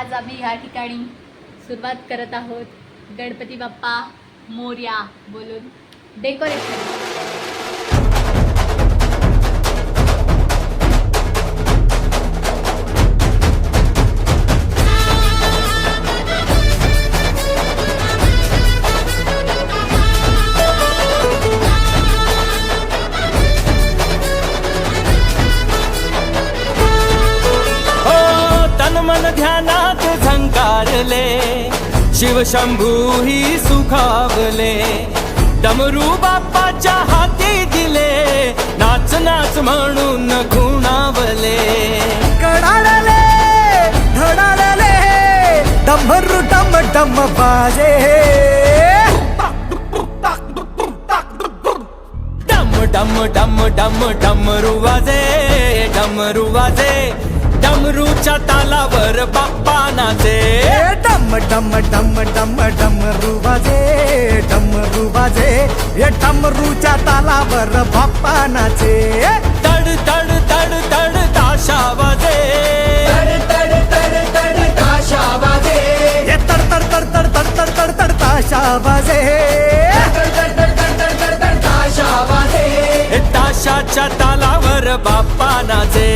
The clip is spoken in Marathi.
आज आम्ही ह्या ठिकाणी सुरुवात करत आहोत गणपती बाप्पा मोरया बोलून डेकोरेशन। मन ध्यानात झंकारले शिवशंभू ही सुखावले डमरू बाप्पाच्या हाती दिले नाच नाच म्हणून खुणावले कडाळले धडाळले डमरू डम डम बाजे डम डम डम डम डमरू वाजे डमरू वाजे डमरूच्या तालावर बाप्पा नाचे डम डम डम डम डमरू वाजे डमरू वाजे हे डमरूच्या तालावर बाप्पा नाचे तड तड तड तड ताशा वाजे तड तड तड ताशा वाजे हे तड तड तड तड तड तड तड तड ताशा वाजे तड तड तड तड तड तड ताशा वाजे ताशाच्या तालावर बाप्पा नाचे